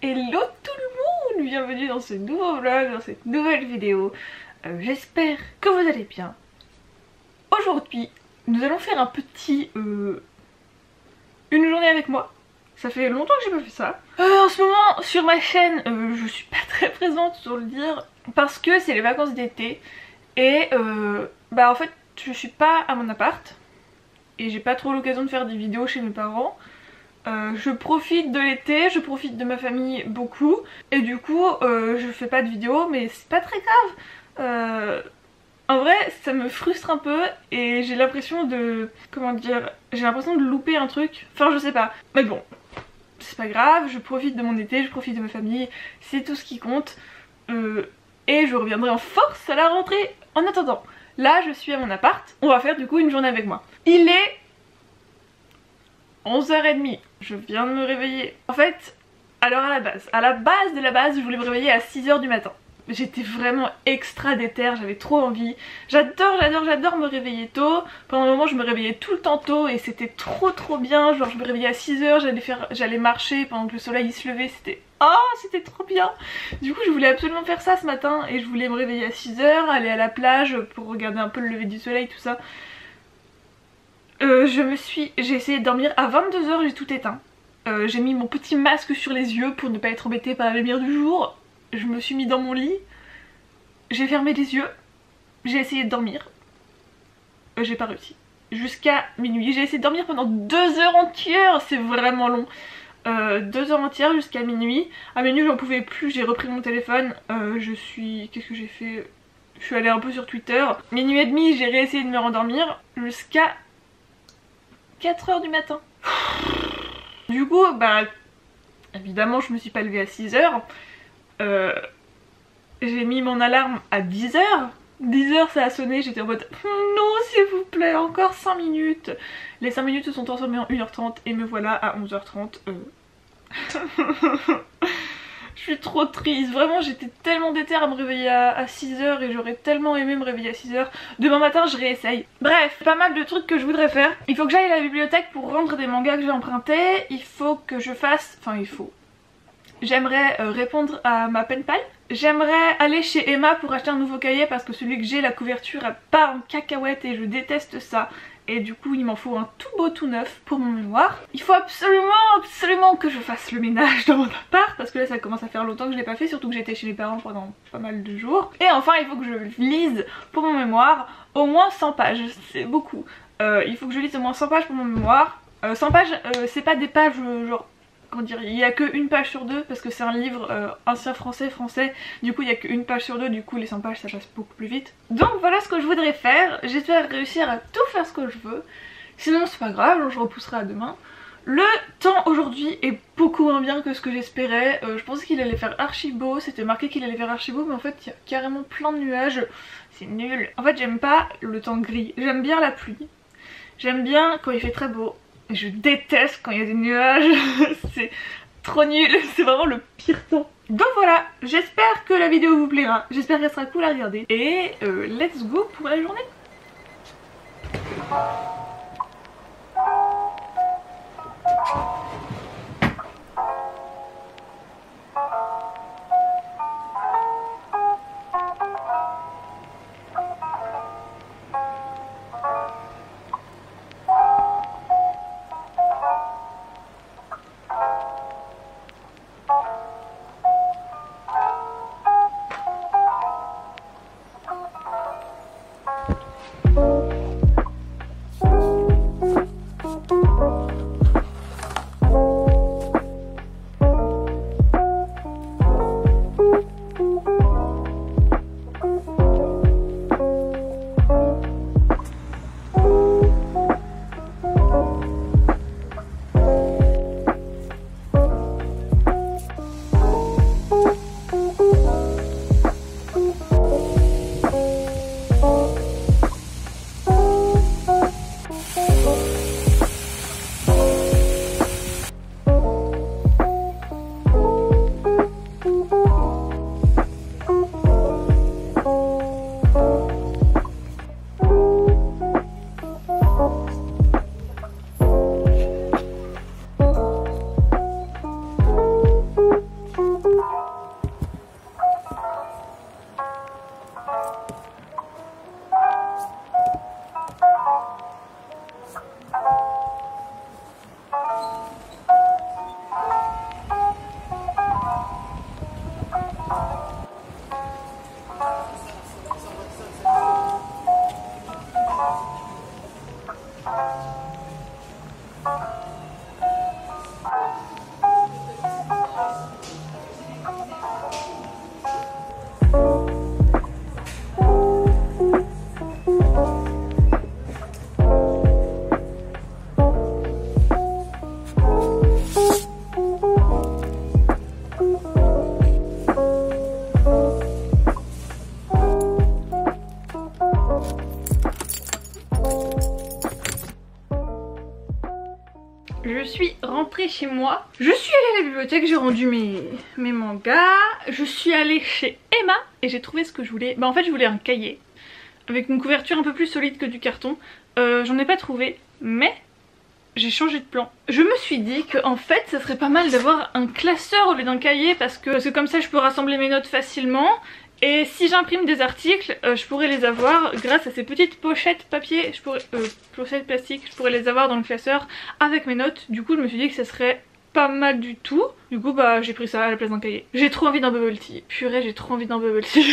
Hello tout le monde, bienvenue dans ce nouveau vlog, dans cette nouvelle vidéo. J'espère que vous allez bien. Aujourd'hui, nous allons faire un petit... une journée avec moi. Ça fait longtemps que j'ai pas fait ça. En ce moment, sur ma chaîne, je suis pas très présente, sur le dire, parce que c'est les vacances d'été. Et en fait, je suis pas à mon appart. Et j'ai pas trop l'occasion de faire des vidéos chez mes parents. Je profite de l'été, je profite de ma famille beaucoup. Et du coup, je fais pas de vidéos, mais c'est pas très grave. En vrai, ça me frustre un peu et j'ai l'impression de... Comment dire? J'ai l'impression de louper un truc. Enfin, je sais pas. Mais bon, c'est pas grave, je profite de mon été, je profite de ma famille. C'est tout ce qui compte. Et je reviendrai en force à la rentrée. En attendant, là, je suis à mon appart. On va faire du coup une journée avec moi. Il est 11h30, je viens de me réveiller. En fait, alors à la base de la base, je voulais me réveiller à 6h du matin. J'étais vraiment extra déter, j'avais trop envie. J'adore me réveiller tôt. Pendant un moment je me réveillais tout le temps tôt et c'était trop bien. Genre je me réveillais à 6h, j'allais marcher pendant que le soleil se levait, c'était trop bien. Du coup je voulais absolument faire ça ce matin et je voulais me réveiller à 6h, aller à la plage pour regarder un peu le lever du soleil, tout ça. J'ai essayé de dormir à 22h, j'ai tout éteint. J'ai mis mon petit masque sur les yeux pour ne pas être embêtée par la lumière du jour. Je me suis mis dans mon lit, j'ai fermé les yeux, j'ai essayé de dormir. J'ai pas réussi. Jusqu'à minuit, j'ai essayé de dormir pendant 2 heures entières, c'est vraiment long. 2 heures entières jusqu'à minuit. À minuit j'en pouvais plus, j'ai repris mon téléphone. Qu'est-ce que j'ai fait? Je suis allée un peu sur Twitter. Minuit et demi, j'ai réessayé de me rendormir jusqu'à 4h du matin. Du coup, évidemment je me suis pas levée à 6h. J'ai mis mon alarme à 10h. 10h ça a sonné, j'étais en mode non s'il vous plaît, encore 5 minutes. Les 5 minutes se sont transformées en 1h30 et me voilà à 11h30. Je suis trop triste, vraiment j'étais tellement déter à me réveiller à 6h et j'aurais tellement aimé me réveiller à 6h. Demain matin je réessaye. Bref, pas mal de trucs que je voudrais faire. Il faut que j'aille à la bibliothèque pour rendre des mangas que j'ai empruntés. Il faut que je fasse... J'aimerais répondre à ma pen pal. J'aimerais aller chez Emma pour acheter un nouveau cahier parce que celui que j'ai, la couverture elle part en cacahuète et je déteste ça. Et du coup il m'en faut un tout beau tout neuf pour mon mémoire. Il faut absolument que je fasse le ménage dans mon appart parce que là ça commence à faire longtemps que je l'ai pas fait, surtout que j'étais chez mes parents pendant pas mal de jours. Et enfin il faut que je lise pour mon mémoire au moins 100 pages, c'est beaucoup. Il faut que je lise au moins 100 pages pour mon mémoire. 100 pages c'est pas des pages genre... Comment dire, il y a que une page sur deux parce que c'est un livre ancien français, du coup il y a qu'une page sur deux, du coup les 100 pages ça passe beaucoup plus vite. Donc voilà ce que je voudrais faire, j'espère réussir à tout faire ce que je veux, sinon c'est pas grave, je repousserai à demain. Le temps aujourd'hui est beaucoup moins bien que ce que j'espérais, je pensais qu'il allait faire archi beau, c'était marqué qu'il allait faire archi beau mais en fait il y a carrément plein de nuages, c'est nul. En fait j'aime pas le temps gris, j'aime bien la pluie, j'aime bien quand il fait très beau. Je déteste quand il y a des nuages, c'est trop nul, c'est vraiment le pire temps. Donc voilà, j'espère que la vidéo vous plaira, j'espère qu'elle sera cool à regarder. Et let's go pour la journée. rentrée chez moi. Je suis allée à la bibliothèque, j'ai rendu mes mangas. Je suis allée chez Emma et j'ai trouvé ce que je voulais. Bah en fait je voulais un cahier avec une couverture un peu plus solide que du carton. J'en ai pas trouvé, mais j'ai changé de plan. Je me suis dit que en fait ça serait pas mal d'avoir un classeur au lieu d'un cahier parce que comme ça je peux rassembler mes notes facilement. Et si j'imprime des articles, je pourrais les avoir grâce à ces petites pochettes papier, pochettes plastique, je pourrais les avoir dans le classeur avec mes notes. Du coup je me suis dit que ça serait pas mal du tout. Du coup bah j'ai pris ça à la place d'un cahier. J'ai trop envie d'un bubble tea. Purée, j'ai trop envie d'un bubble tea.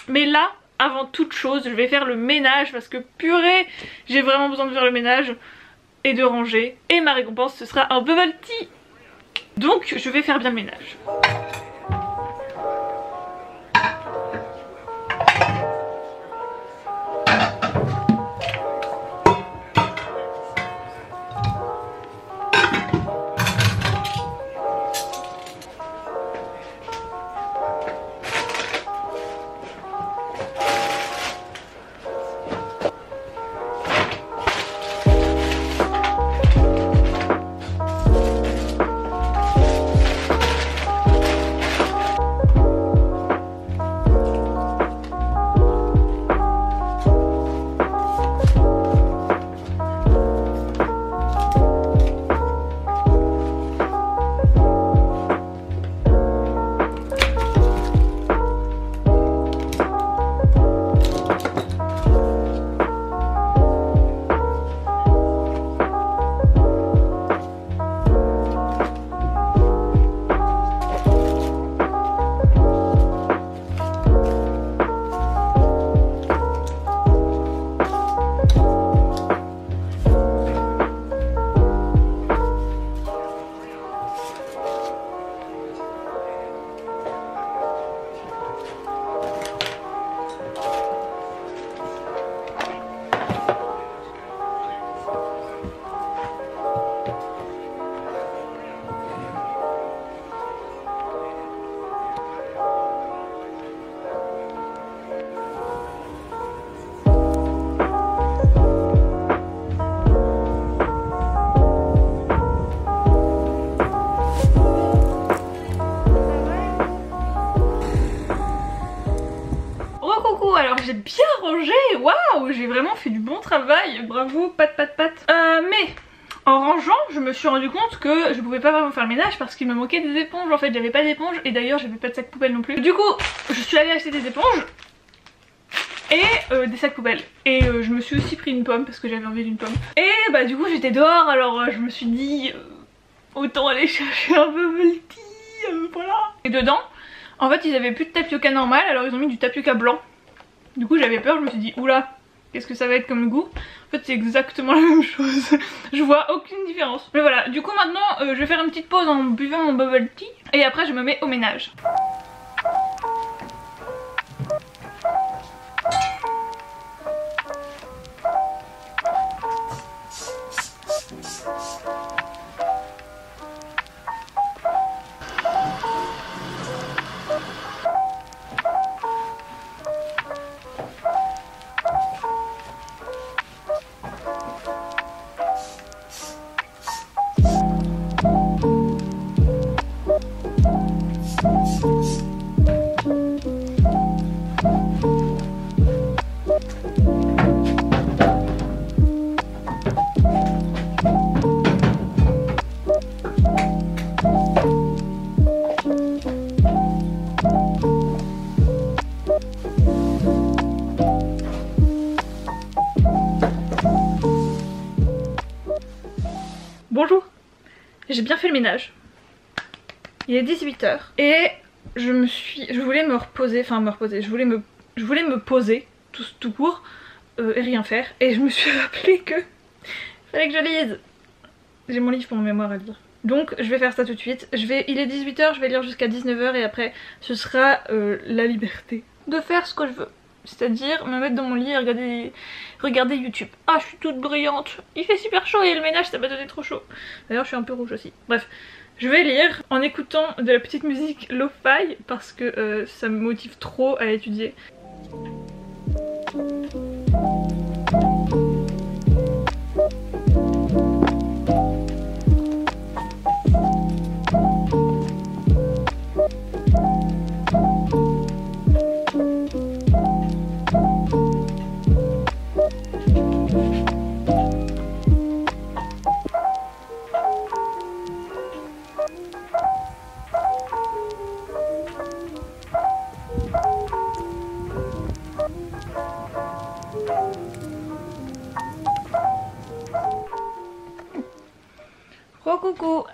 Mais là, avant toute chose, je vais faire le ménage parce que purée, j'ai vraiment besoin de faire le ménage et de ranger. Et ma récompense ce sera un bubble tea. Donc je vais faire bien le ménage. J'ai bien rangé, waouh, j'ai vraiment fait du bon travail, bravo, pat. Mais en rangeant, je me suis rendu compte que je pouvais pas vraiment faire le ménage parce qu'il me manquait des éponges. En fait, j'avais pas d'éponges et d'ailleurs j'avais pas de sac poubelle non plus. Du coup, je suis allée acheter des éponges et des sacs poubelles. Et je me suis aussi pris une pomme parce que j'avais envie d'une pomme. Et bah du coup j'étais dehors, alors je me suis dit autant aller chercher un bubble tea, voilà. Et dedans, en fait ils avaient plus de tapioca normal, alors ils ont mis du tapioca blanc. Du coup j'avais peur, je me suis dit oula, qu'est-ce que ça va être comme goût? En fait c'est exactement la même chose. Je vois aucune différence. Mais voilà, du coup maintenant je vais faire une petite pause en buvant mon bubble tea et après je me mets au ménage. Bonjour, j'ai bien fait le ménage. Il est 18 h et je voulais me reposer, je voulais me poser tout court et rien faire. Et je me suis rappelé que fallait que je lise. J'ai mon livre pour mon mémoire à lire. Donc je vais faire ça tout de suite. Il est 18 h, je vais lire jusqu'à 19 h et après ce sera la liberté de faire ce que je veux. C'est-à-dire me mettre dans mon lit et regarder YouTube. Ah, je suis toute brillante. Il fait super chaud et le ménage ça m'a donné trop chaud. D'ailleurs je suis un peu rouge aussi. Bref, je vais lire en écoutant de la petite musique lo-fi parce que ça me motive trop à étudier.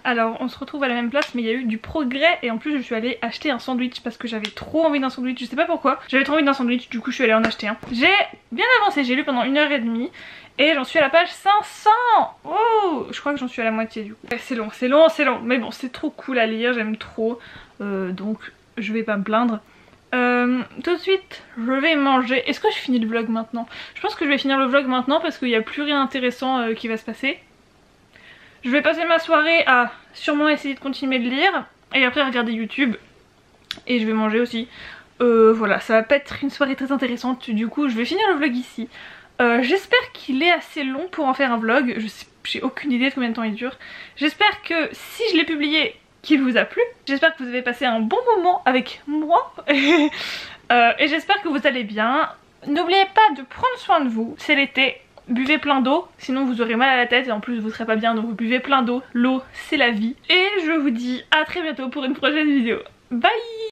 Alors on se retrouve à la même place mais il y a eu du progrès et en plus je suis allée acheter un sandwich parce que j'avais trop envie d'un sandwich, je sais pas pourquoi. J'avais trop envie d'un sandwich, du coup je suis allée en acheter un. J'ai bien avancé, j'ai lu pendant 1h30 et j'en suis à la page 500. Oh, je crois que j'en suis à la moitié du coup. C'est long, c'est long, c'est long, mais bon c'est trop cool à lire, j'aime trop, donc je vais pas me plaindre. Tout de suite je vais manger. Est-ce que je finis le vlog maintenant? Je pense que je vais finir le vlog maintenant parce qu'il n'y a plus rien d'intéressant qui va se passer. Je vais passer ma soirée à sûrement essayer de continuer de lire et après regarder YouTube et je vais manger aussi. Voilà, ça va pas être une soirée très intéressante, du coup je vais finir le vlog ici. J'espère qu'il est assez long pour en faire un vlog, j'ai aucune idée de combien de temps il dure. J'espère que si je l'ai publié, qu'il vous a plu. J'espère que vous avez passé un bon moment avec moi et j'espère que vous allez bien. N'oubliez pas de prendre soin de vous, c'est l'été. Buvez plein d'eau, sinon vous aurez mal à la tête et en plus vous serez pas bien, donc vous buvez plein d'eau. L'eau, c'est la vie. Et je vous dis à très bientôt pour une prochaine vidéo. Bye!